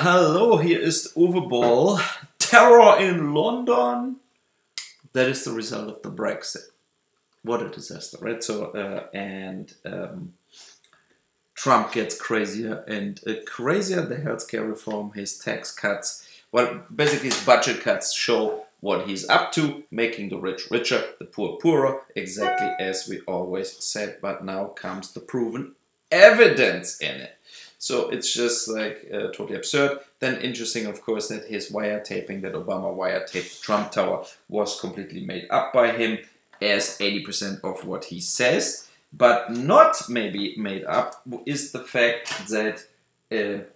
Hello, here is Uwe Boll. Terror in London. That is the result of the Brexit. What a disaster, right? So, Trump gets crazier and crazier. The healthcare reform, his tax cuts. Well, basically his budget cuts show what he's up to, making the rich richer, the poor poorer, exactly as we always said. But now comes the proven evidence in it. So it's just like totally absurd. Then interesting, of course, that his wiretapping, that Obama wiretapped Trump Tower, was completely made up by him as 80% of what he says. But not maybe made up is the fact that the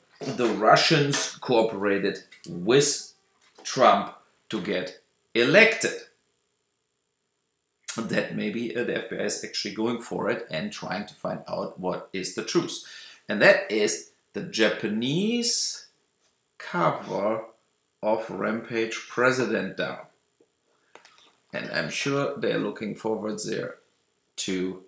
Russians cooperated with Trump to get elected. That maybe the FBI is actually going for it and trying to find out what is the truth. And that is the Japanese cover of Rampage President Down. And I'm sure they're looking forward there to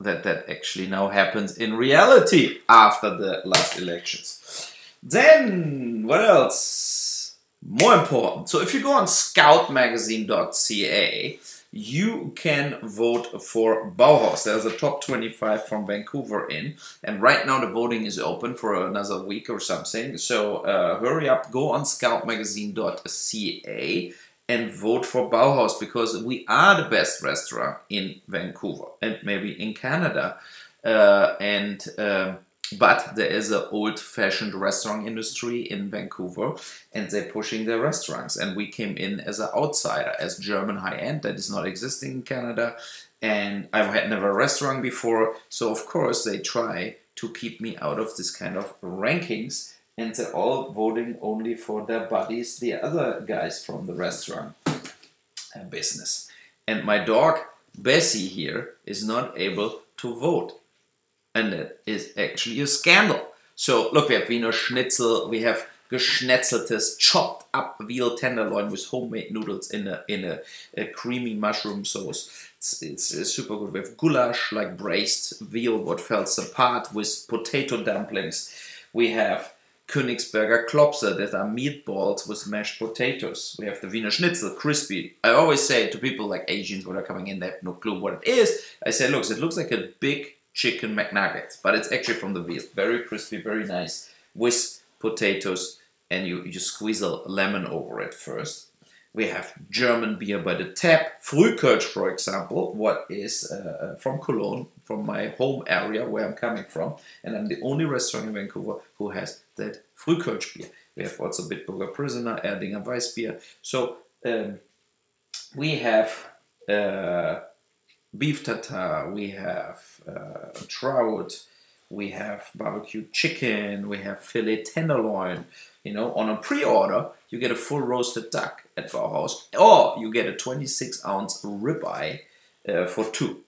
that actually now happens in reality after the last elections. Then, what else? More important. So if you go on scoutmagazine.ca, you can vote for Bauhaus. There's a top 25 from Vancouver in. And right now the voting is open for another week or something. So hurry up, go on scoutmagazine.ca and vote for Bauhaus, because we are the best restaurant in Vancouver and maybe in Canada. But there is an old-fashioned restaurant industry in Vancouver, and they're pushing their restaurants. And we came in as an outsider, as German high-end that is not existing in Canada. And I had never a restaurant before, so of course they try to keep me out of this kind of rankings. And they're all voting only for their buddies, the other guys from the restaurant business. And my dog, Bessie here, is not able to vote. And that is actually a scandal. So look, we have Wiener Schnitzel, we have geschnetzeltes, chopped up veal tenderloin with homemade noodles in a creamy mushroom sauce. It's super good. We have goulash, like braised veal, what falls apart, with potato dumplings. We have Königsberger Klopse, that are meatballs with mashed potatoes. We have the Wiener Schnitzel, crispy. I always say to people like Asians when they're coming in, they have no clue what it is. I say, look, it looks like a big chicken McNuggets, but it's actually from the veal. Very crispy, very nice, with potatoes, and you squeeze a lemon over it first. We have German beer by the tap, Frühkölsch, for example, what is from Cologne, from my home area where I'm coming from, and I'm the only restaurant in Vancouver who has that Frühkölsch beer. We have also Bitburger Prisoner, Erdinger Weissbier. So we have beef tartare, we have trout, we have barbecue chicken, we have filet tenderloin. You know, on a pre-order, you get a full roasted duck at Bauhaus, or you get a 26-ounce ribeye for two,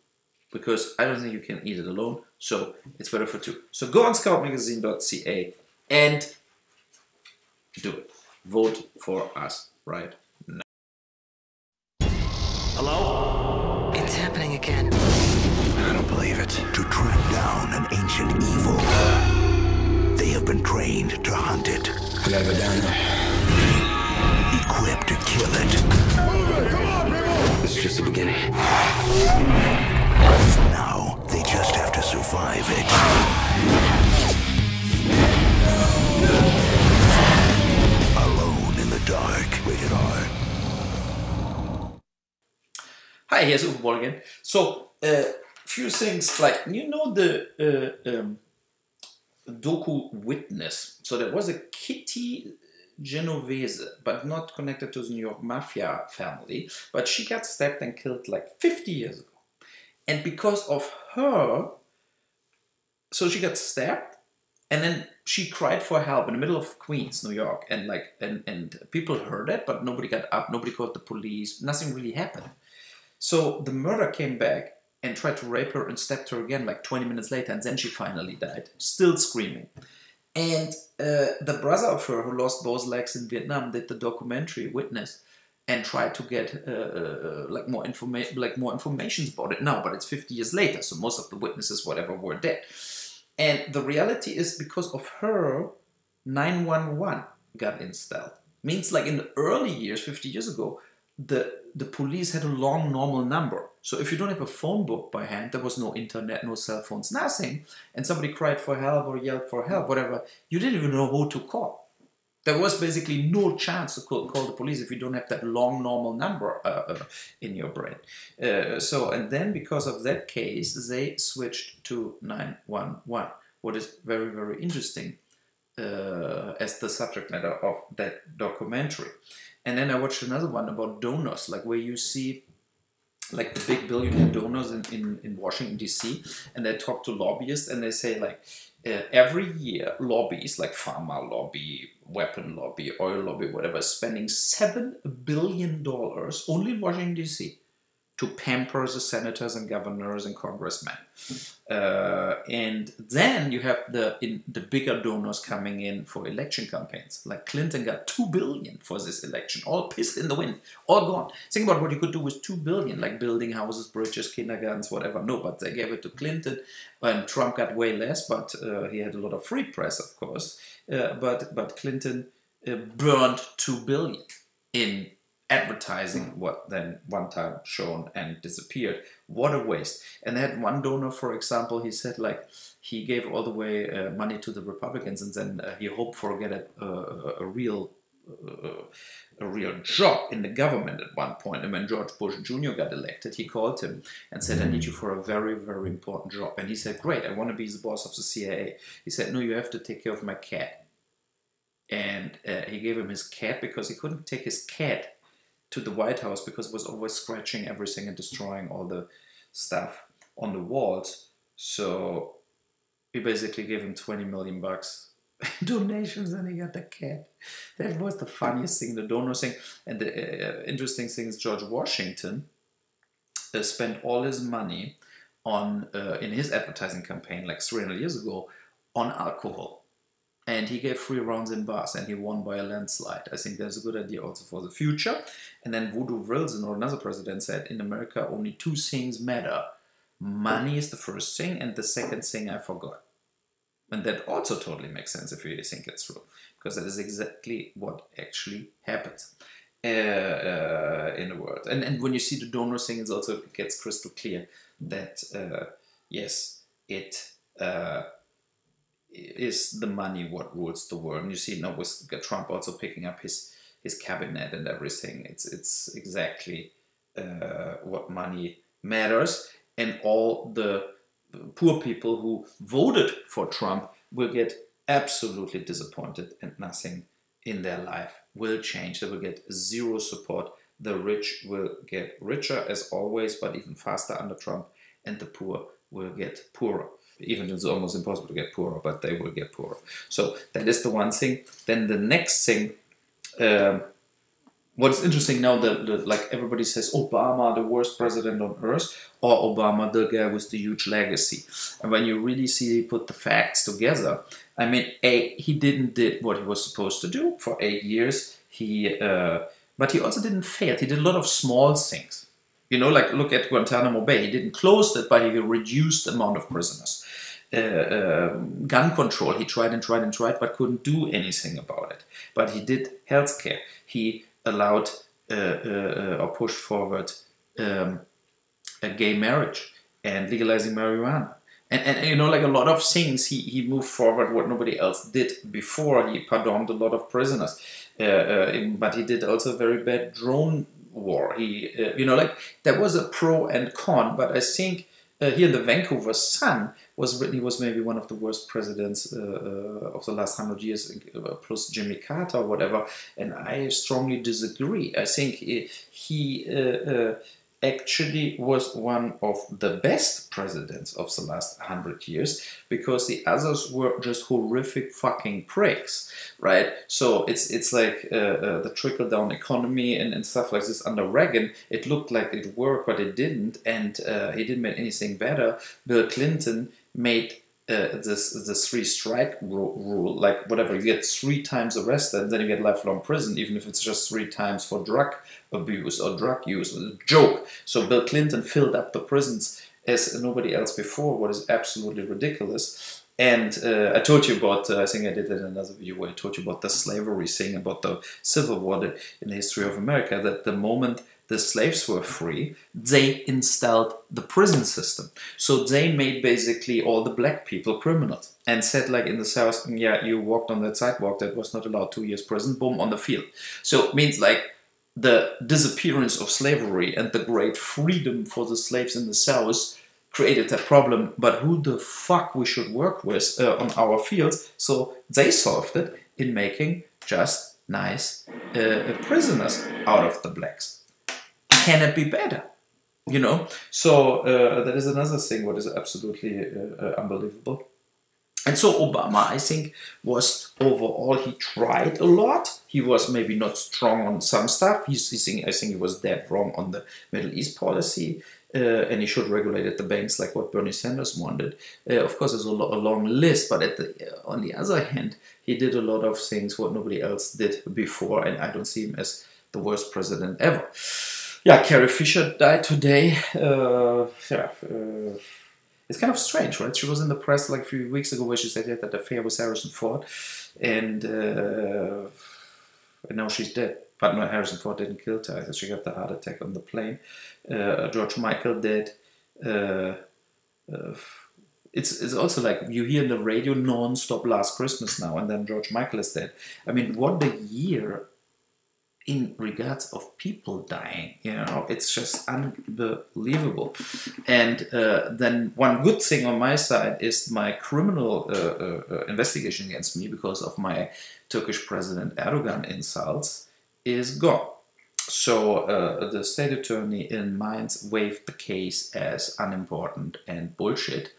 because I don't think you can eat it alone, so it's better for two. So go on scoutmagazine.ca and do it. Vote for us right now. Hello? It's happening again. I don't believe it. To track down an ancient evil, they have been trained to hunt it. We gotta go down there. Equipped to kill it. Move it! Come on, people! This is just the beginning. Now, they just have to survive it. Alone in the dark. Rated R. Hi, here's Uwe Boll again. So, few things like, you know, the docu Witness. So there was a Kitty Genovese, but not connected to the New York Mafia family, but she got stabbed and killed like 50 years ago. And because of her, so she got stabbed, and then she cried for help in the middle of Queens, New York, and people heard it, but nobody got up, nobody called the police, nothing really happened. So the murderer came back and tried to rape her and stabbed her again like 20 minutes later, and then she finally died, still screaming. And the brother of her, who lost both legs in Vietnam, did the documentary Witness and tried to get more information about it now, but it's 50 years later, so most of the witnesses, whatever, were dead. And the reality is, because of her, 911 got installed. Means like in the early years, 50 years ago, the police had a long normal number. So if you don't have a phone book by hand, there was no internet, no cell phones, nothing, and somebody cried for help or yelled for help, whatever, you didn't even know who to call. There was basically no chance to call the police if you don't have that long normal number in your brain. And then because of that case, they switched to 911. What is very, very interesting as the subject matter of that documentary. And then I watched another one about donors, like where you see like the big billionaire donors in Washington, D.C., and they talk to lobbyists and they say like, every year lobbies like pharma lobby, weapon lobby, oil lobby, whatever, spending $7 billion only in Washington, D.C. to pamper the senators and governors and congressmen. And then you have the bigger donors coming in for election campaigns. Like Clinton got $2 billion for this election, all pissed in the wind, all gone. Think about what you could do with $2 billion, like building houses, bridges, kindergartens, whatever. No, but they gave it to Clinton, and Trump got way less, but he had a lot of free press, of course. But Clinton burned $2 billion in advertising what then one time shown and disappeared. What a waste. And they had one donor, for example, he said like he gave all the way money to the Republicans, and then he hoped for get a real job in the government at one point. And when George Bush Jr. got elected, he called him and said, I need you for a very, very important job. And he said, great, I want to be the boss of the CIA. He said, no, you have to take care of my cat. And he gave him his cat because he couldn't take his cat to the White House because it was always scratching everything and destroying all the stuff on the walls. So we basically gave him 20 million bucks donations and he got the cat. That was the funniest thing, the donor thing. And the interesting thing is George Washington spent all his money on in his advertising campaign like 300 years ago on alcohol. And he gave 3 rounds in bars and he won by a landslide. I think that's a good idea also for the future. And then Woodrow Wilson or another president said, in America only 2 things matter. Money is the first thing and the second thing I forgot. And that also totally makes sense if you think it's true. Because that is exactly what actually happens in the world. And when you see the donor thing, it also gets crystal clear that yes, it is the money what rules the world. And you see now with Trump also picking up his cabinet and everything. It's exactly what money matters. And all the poor people who voted for Trump will get absolutely disappointed and nothing in their life will change. They will get zero support. The rich will get richer as always, but even faster under Trump, and the poor will get poorer. Even though it's almost impossible to get poorer, but they will get poorer. So that is the one thing. Then the next thing, what's interesting now, like everybody says, Obama, the worst president on earth, or Obama, the guy with the huge legacy. And when you really see, put the facts together, I mean, he didn't did what he was supposed to do for 8 years. But he also didn't fail. He did a lot of small things. You know, like look at Guantanamo Bay. He didn't close it, but he reduced the amount of prisoners. Gun control, he tried and tried and tried, but couldn't do anything about it. But he did healthcare. He allowed or pushed forward a gay marriage and legalizing marijuana. And you know, like a lot of things, he moved forward what nobody else did before. He pardoned a lot of prisoners. But he did also a very bad drone war. He, you know, like there was a pro and con, but I think here in the Vancouver Sun was written he was maybe one of the worst presidents of the last 100 years, plus Jimmy Carter or whatever, and I strongly disagree. I think he actually was one of the best presidents of the last 100 years, because the others were just horrific fucking pricks, right? So it's like the trickle-down economy and stuff like this under Reagan. It looked like it worked, but it didn't, and he didn't make anything better. Bill Clinton made this 3-strike rule, like whatever, you get 3 times arrested, and then you get lifelong prison, even if it's just 3 times for drug abuse or drug use. It was a joke. So Bill Clinton filled up the prisons as nobody else before, what is absolutely ridiculous. And I told you about, I think I did it in another video where I told you about the slavery thing, about the Civil War in the history of America, that the moment the slaves were free, they installed the prison system. So they made basically all the black people criminals and said, like in the South, yeah, you walked on that sidewalk, that was not allowed, 2 years prison, boom, on the field. So it means like the disappearance of slavery and the great freedom for the slaves in the South created that problem, but who the fuck we should work with on our fields? So they solved it in making just nice prisoners out of the blacks. Can it be better? You know? So that is another thing what is absolutely unbelievable. And so Obama, I think, was overall, he tried a lot. He was maybe not strong on some stuff. I think he was dead wrong on the Middle East policy. And he should have regulated the banks like what Bernie Sanders wanted. Of course, there's a long list, but on the other hand, he did a lot of things what nobody else did before, and I don't see him as the worst president ever. Yeah, Carrie Fisher died today. It's kind of strange, right? She was in the press like a few weeks ago where she said she had that affair with Harrison Ford, and now she's dead. But no, Harrison Ford didn't kill her. She got the heart attack on the plane. George Michael dead. It's also like you hear in the radio non-stop Last Christmas now, and then George Michael is dead. I mean, what a year in regards of people dying. You know, it's just unbelievable. And then one good thing on my side is my criminal investigation against me because of my Turkish President Erdogan insults is gone. So the state attorney in Mainz waived the case as unimportant and bullshit,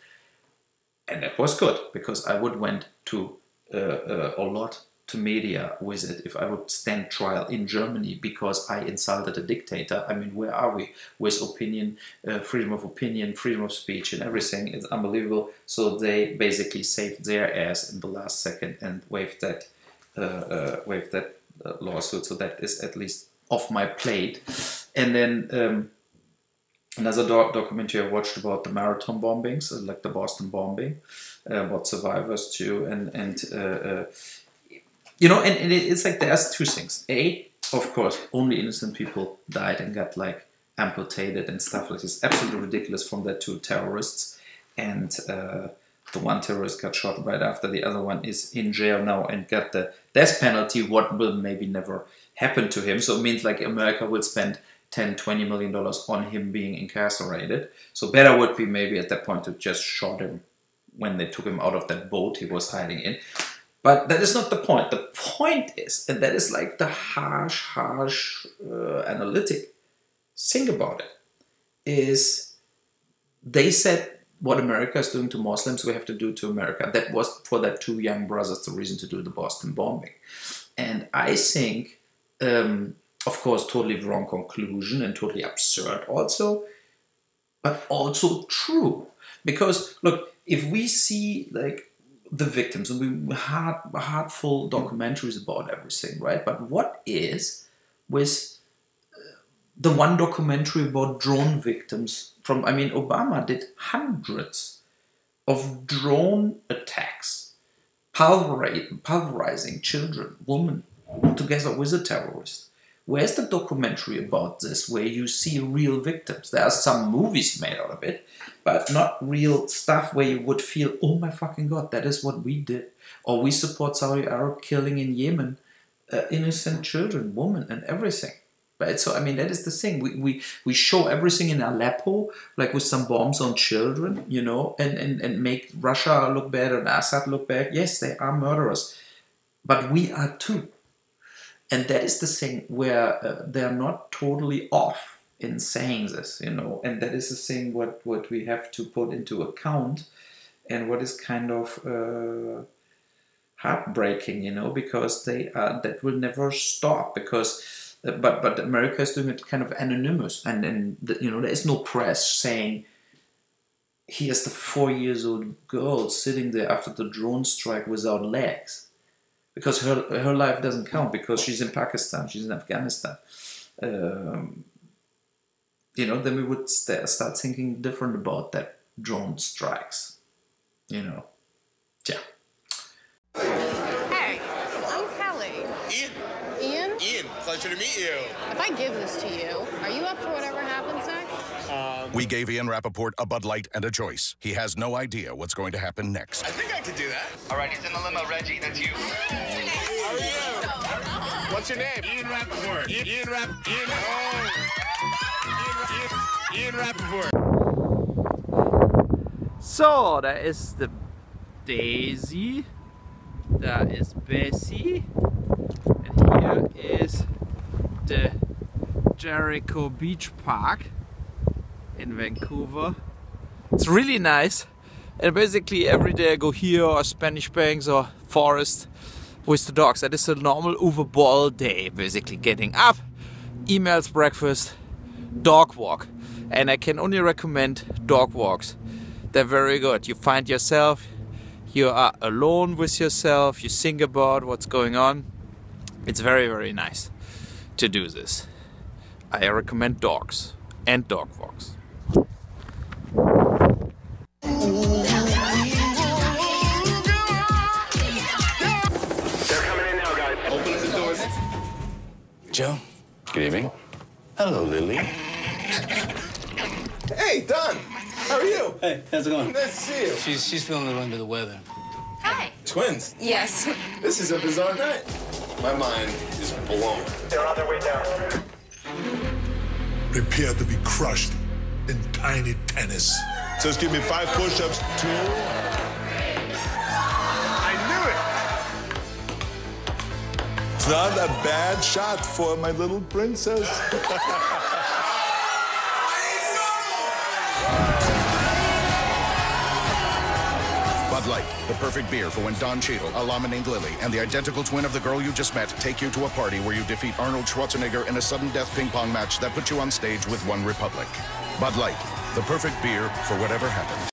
and that was good because I would went to a lot to media with it if I would stand trial in Germany because I insulted a dictator. I mean, where are we with opinion, freedom of opinion, freedom of speech, and everything? It's unbelievable. So they basically saved their ass in the last second and waived that lawsuit, so that is at least off my plate. And then another documentary I watched about the marathon bombings, like the Boston bombing, about survivors too, and you know, and it's like there's two things. A, of course, only innocent people died and got like amputated and stuff like this. Absolutely ridiculous from the two terrorists, and the one terrorist got shot right after the other one is in jail now and got the death penalty, what will maybe never happen to him. So it means like America will spend $10–20 million on him being incarcerated. So better would be maybe at that point to just shot him when they took him out of that boat he was hiding in. But that is not the point. The point is, and that is like the harsh analytic thing about it, is they said what America is doing to Muslims, we have to do to America. That was, for that two young brothers, the reason to do the Boston bombing. And I think, of course, totally wrong conclusion and totally absurd also, but also true. Because, look, if we see, like, the victims, and we heartful documentaries about everything, right? But what is with the one documentary about drone victims from, I mean, Obama did hundreds of drone attacks, pulverizing children, women, together with a terrorist. Where's the documentary about this, where you see real victims? There are some movies made out of it, but not real stuff where you would feel, oh my fucking God, that is what we did. Or we support Saudi Arabia killing in Yemen innocent children, women, and everything. Right? So, I mean, that is the thing. We show everything in Aleppo, like with some bombs on children, you know, and make Russia look bad and Assad look bad. Yes, they are murderers, but we are too. And that is the thing where they're not totally off in saying this, you know, and that is the thing what we have to put into account, and what is kind of heartbreaking, you know, because that will never stop, because but America is doing it kind of anonymous, and you know, there is no press saying here's the 4-year-old girl sitting there after the drone strike without legs. Because her life doesn't count, because she's in Pakistan, she's in Afghanistan. You know, then we would start thinking different about that drone strikes, you know. Tja. Hey, I'm Kelly. Ian. Ian? Ian, pleasure to meet you. If I give this to you, are you up for whatever happens next? We gave Ian Rappaport a Bud Light and a choice. He has no idea what's going to happen next. I think I could do that. All right, he's in the limo, Reggie. That's you. How are you? What's your name? Ian Rappaport. Ian Rappaport. So, da ist die Daisy, da ist Bessie, and here is the Jericho Beach Park in Vancouver. It's really nice, and basically every day I go here or Spanish Banks or Forest with the dogs. That is a normal Uwe Boll day, basically getting up, emails, breakfast, dog walk. And I can only recommend dog walks. They're very good. You find yourself, you are alone with yourself, you think about what's going on. It's very, very nice to do this. I recommend dogs and dog walks. They're coming in now, guys. Open the doors. Joe. Good evening. Hello, Lily. Hey, Don. How are you? Hey, how's it going? Nice to see you. She's feeling a little under the weather. Hi. Twins. Yes. This is a bizarre night. My mind is blown. They're on their way down. Prepare to be crushed in tiny tennis. Just give me 5 push-ups, 2. I knew it. It's not a bad shot for my little princess. Bud Light, the perfect beer for when Don Cheadle, a llama named Lily, and the identical twin of the girl you just met take you to a party where you defeat Arnold Schwarzenegger in a sudden death ping pong match that puts you on stage with One Republic. Bud Light, the perfect beer for whatever happens.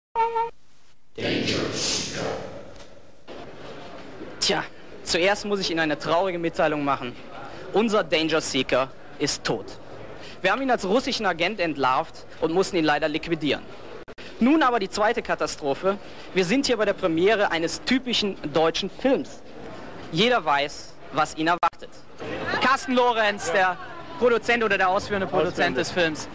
Tja, zuerst muss ich Ihnen eine traurige Mitteilung machen. Unser Danger Seeker ist tot. Wir haben ihn als russischen Agent entlarvt und mussten ihn leider liquidieren. Nun aber die zweite Katastrophe. Wir sind hier bei der Premiere eines typischen deutschen Films. Jeder weiß, was ihn erwartet. Carsten Lorenz, der Produzent oder der ausführende Produzent des Films.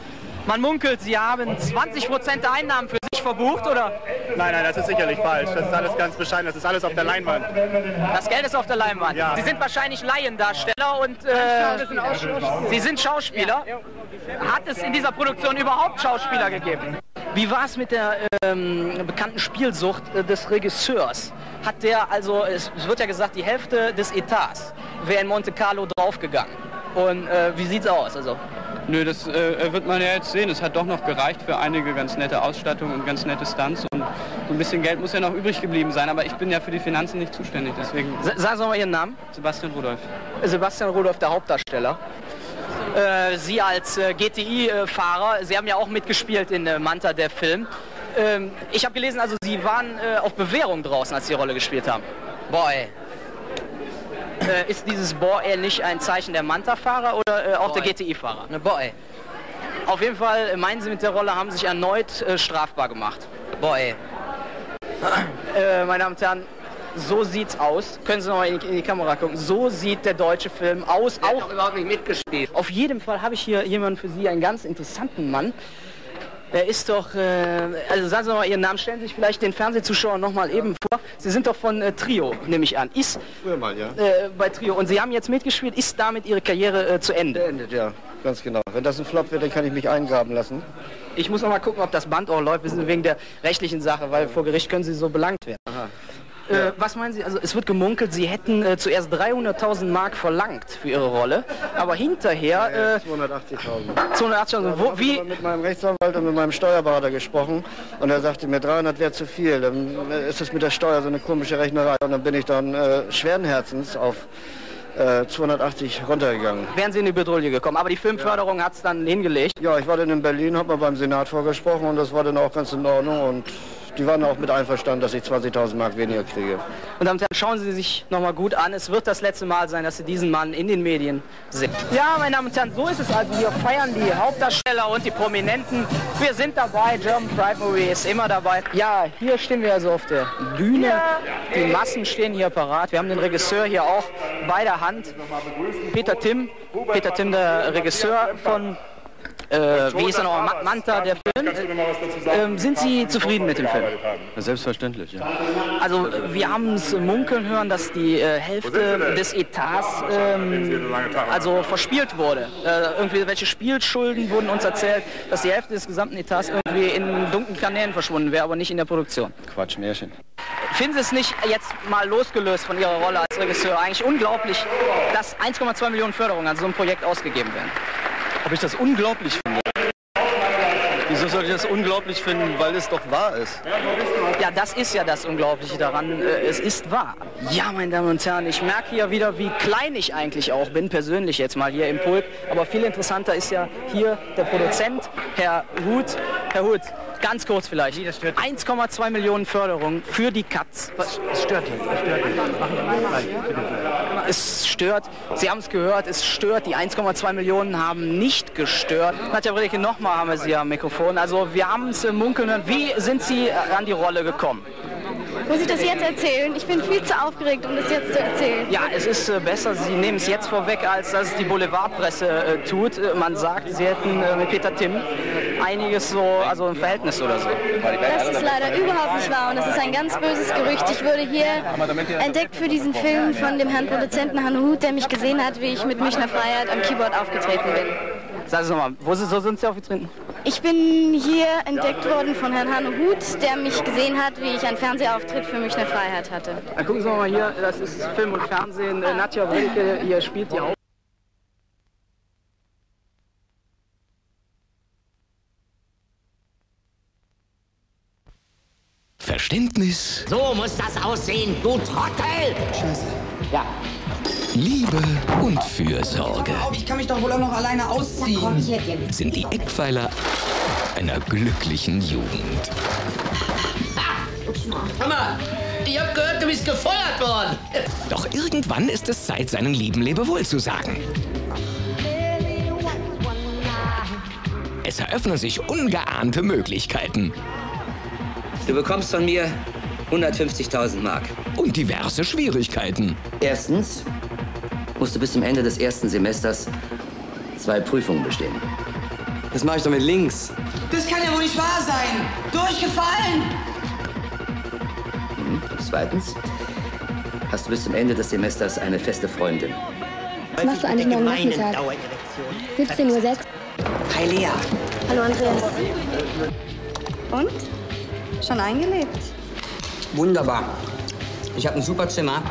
Man munkelt, Sie haben 20% der Einnahmen für sich verbucht, oder? Nein, das ist sicherlich falsch. Das ist alles ganz bescheiden. Das ist alles auf der Leinwand. Das Geld ist auf der Leinwand. Ja. Sie sind wahrscheinlich Laiendarsteller und Sie sind Schauspieler. Hat es in dieser Produktion überhaupt Schauspieler gegeben? Wie war es mit der bekannten Spielsucht des Regisseurs? Hat der, also es wird ja gesagt, die Hälfte des Etats wäre in Monte Carlo draufgegangen. Und wie sieht's aus? Also? Nö, das wird man ja jetzt sehen. Es hat doch noch gereicht für einige ganz nette Ausstattung und ganz nette Stunts. Und so ein bisschen Geld muss ja noch übrig geblieben sein. Aber ich bin ja für die Finanzen nicht zuständig. Deswegen. Sagen Sie mal Ihren Namen. Sebastian Rudolph. Sebastian Rudolph, der Hauptdarsteller. Sie als GTI-Fahrer, Sie haben ja auch mitgespielt in Manta, der Film. Ich habe gelesen, also Sie waren auf Bewährung draußen, als Sie die Rolle gespielt haben. Boy. Ist dieses Boy nicht ein Zeichen der Manta-Fahrer oder auch der GTI-Fahrer? Ne, Boy. Auf jeden Fall, meinen Sie mit der Rolle, haben sich erneut strafbar gemacht. Boy. Meine Damen und Herren, so sieht's aus. Können Sie noch mal in die Kamera gucken. So sieht der deutsche Film aus. Der hat doch überhaupt nicht mitgespielt. Auf jeden Fall habe ich hier jemanden für Sie, einen ganz interessanten Mann. Er ist doch, also sagen Sie noch mal Ihren Namen, stellen Sie sich vielleicht den Fernsehzuschauern noch mal eben vor. Sie sind doch von Trio, nehme ich an. Früher mal, ja. Bei Trio. Und Sie haben jetzt mitgespielt. Ist damit Ihre Karriere zu Ende? Beendet, ja. Ganz genau. Wenn das ein Flop wird, dann kann ich mich eingraben lassen. Ich muss noch mal gucken, ob das Band auch läuft. Wir sind wegen der rechtlichen Sache, weil vor Gericht können Sie so belangt werden. Aha. Was meinen Sie? Also es wird gemunkelt, Sie hätten zuerst 300.000 Mark verlangt für Ihre Rolle, aber hinterher... 280.000. 280.000. Wo, wie? Ich habe mit meinem Rechtsanwalt und mit meinem Steuerberater gesprochen und er sagte mir, 300 wäre zu viel. Dann ist es mit der Steuer so eine komische Rechnerei und dann bin ich dann schweren Herzens auf 280 runtergegangen. Wären Sie in die Bedrohung gekommen, aber die Filmförderung hat es dann hingelegt? Ja, ich war dann in Berlin, habe mal beim Senat vorgesprochen und das war dann auch ganz in Ordnung und die waren auch mit einverstanden, dass ich 20.000 Mark weniger kriege. Und damit schauen Sie sich nochmal gut an. Es wird das letzte Mal sein, dass Sie diesen Mann in den Medien sehen. Ja, meine Damen und Herren, so ist es also. Hier feiern die Hauptdarsteller und die Prominenten. Wir sind dabei. German Pride Movie ist immer dabei. Ja, hier stehen wir also auf der Bühne. Die Massen stehen hier parat. Wir haben den Regisseur hier auch bei der Hand. Peter Timm, der Regisseur von wie ist er noch? Manta, der Film. Sind Sie zufrieden mit dem Film? Selbstverständlich, ja. Also wir haben es munkeln hören, dass die Hälfte des Etats also verspielt wurde. Irgendwie welche Spielschulden wurden uns erzählt, dass die Hälfte des gesamten Etats irgendwie in dunklen Kanälen verschwunden wäre, aber nicht in der Produktion. Quatsch, Märchen. Finden Sie es nicht jetzt mal losgelöst von Ihrer Rolle als Regisseur eigentlich unglaublich, dass 1,2 Millionen Förderungen an so einem Projekt ausgegeben werden? Ob ich das unglaublich finde? Wieso soll ich das unglaublich finden? Weil es doch wahr ist. Ja, das ist ja das Unglaubliche daran. Es ist wahr. Ja, meine Damen und Herren, ich merke hier wieder, wie klein ich eigentlich auch bin, persönlich jetzt mal hier im Pulk. Aber viel interessanter ist ja hier der Produzent, Herr Huth. Herr Huth, ganz kurz vielleicht. 1,2 Millionen Förderung für die Katz. Es stört jetzt. Es stört, Sie haben es gehört, es stört. Die 1,2 Millionen haben nicht gestört. Nadja Bredeke, nochmal haben wir Sie am Mikrofon. Also wir haben es munkeln hören. Wie sind Sie an die Rolle gekommen? Muss ich das jetzt erzählen? Ich bin viel zu aufgeregt, um das jetzt zu erzählen. Ja, es ist besser, Sie nehmen es jetzt vorweg, als dass es die Boulevardpresse tut. Man sagt, Sie hätten mit Peter Timm einiges so, also ein Verhältnis oder so. Das ist leider überhaupt nicht wahr und das ist ein ganz böses Gerücht. Ich wurde hier entdeckt für diesen Film von dem Herrn Produzenten Herrn Huth, der mich gesehen hat, wie ich mit Münchner Freiheit am Keyboard aufgetreten bin. Sagen Sie nochmal, wo sind Sie aufgetreten? Ich bin hier entdeckt worden von Herrn Hanno Huth, der mich gesehen hat, wie ich einen Fernsehauftritt für Münchner Freiheit hatte. Dann gucken Sie mal hier, das ist Film und Fernsehen. Nadja Bredeke, hier spielt die Hauptrolle. Verständnis. So muss das aussehen, du Trottel! Scheiße. Ja. Liebe und Fürsorge Ich kann mich doch wohl auch noch alleine ausziehen. sind die Eckpfeiler einer glücklichen Jugend. Hör mal, ich hab gehört, du bist gefeuert worden. Doch irgendwann ist es Zeit, seinen lieben Lebewohl zu sagen. Es eröffnen sich ungeahnte Möglichkeiten. Du bekommst von mir 150.000 Mark. Und diverse Schwierigkeiten. Erstens musst du bis zum Ende des ersten Semesters 2 Prüfungen bestehen. Das mache ich doch mit links. Das kann ja wohl nicht wahr sein. Durchgefallen. Zweitens hast du bis zum Ende des Semesters eine feste Freundin. Was machst du eigentlich morgen Nachmittag? 17:06 Uhr. Hi Lea. Hallo Andreas. Und? Schon eingelebt? Wunderbar. Ich habe ein super Zimmer.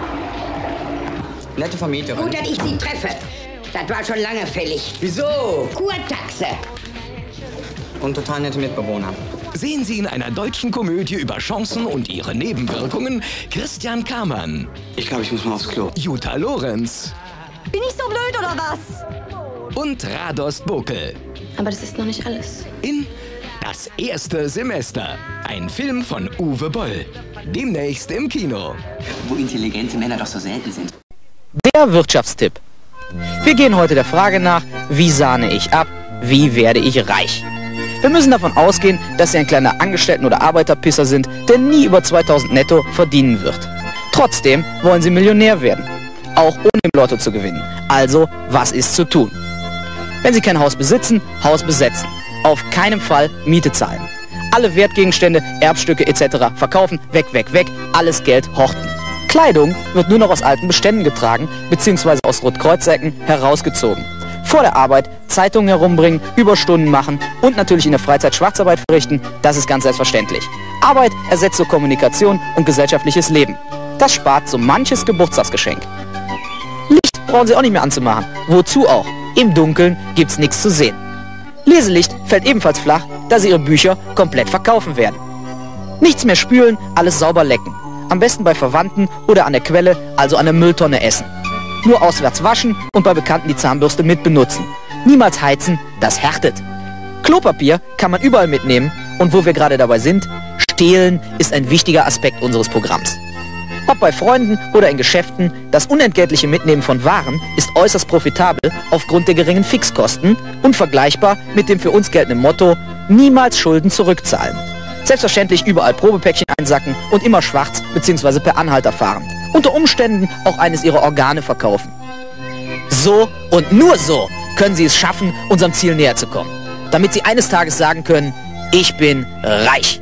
Nette Vermieterin. Gut, dass ich sie treffe. Das war schon lange fällig. Wieso? Kurtaxe. Und total nette Mitbewohner. Sehen Sie in einer deutschen Komödie über Chancen und ihre Nebenwirkungen Christian Kamann. Ich glaube, ich muss mal aufs Klo. Jutta Lorenz. Bin ich so blöd oder was? Und Radost Bokel. Aber das ist noch nicht alles. In Das erste Semester. Ein Film von Uwe Boll. Demnächst im Kino. Wo intelligente Männer doch so selten sind. Der Wirtschaftstipp. Wir gehen heute der Frage nach, wie sahne ich ab, wie werde ich reich? Wir müssen davon ausgehen, dass Sie ein kleiner Angestellten- oder Arbeiterpisser sind, der nie über 2000 netto verdienen wird. Trotzdem wollen Sie Millionär werden, auch ohne im Lotto zu gewinnen. Also, was ist zu tun? Wenn Sie kein Haus besitzen, Haus besetzen. Auf keinen Fall Miete zahlen. Alle Wertgegenstände, Erbstücke etc. verkaufen, weg, alles Geld horten. Kleidung wird nur noch aus alten Beständen getragen, beziehungsweise aus Rotkreuzsäcken herausgezogen. Vor der Arbeit Zeitungen herumbringen, Überstunden machen und natürlich in der Freizeit Schwarzarbeit verrichten, das ist ganz selbstverständlich. Arbeit ersetzt so Kommunikation und gesellschaftliches Leben. Das spart so manches Geburtstagsgeschenk. Licht brauchen Sie auch nicht mehr anzumachen. Wozu auch? Im Dunkeln gibt's nichts zu sehen. Leselicht fällt ebenfalls flach, da Sie Ihre Bücher komplett verkaufen werden. Nichts mehr spülen, alles sauber lecken. Am besten bei Verwandten oder an der Quelle, also an der Mülltonne essen. Nur auswärts waschen und bei Bekannten die Zahnbürste mit benutzen. Niemals heizen, das härtet. Klopapier kann man überall mitnehmen und wo wir gerade dabei sind, Stehlen ist ein wichtiger Aspekt unseres Programms. Ob bei Freunden oder in Geschäften, das unentgeltliche Mitnehmen von Waren ist äußerst profitabel aufgrund der geringen Fixkosten und vergleichbar mit dem für uns geltenden Motto, niemals Schulden zurückzahlen. Selbstverständlich überall Probepäckchen einsacken und immer schwarz bzw. per Anhalter fahren. Unter Umständen auch eines ihrer Organe verkaufen. So und nur so können Sie es schaffen, unserem Ziel näher zu kommen. Damit Sie eines Tages sagen können, ich bin reich.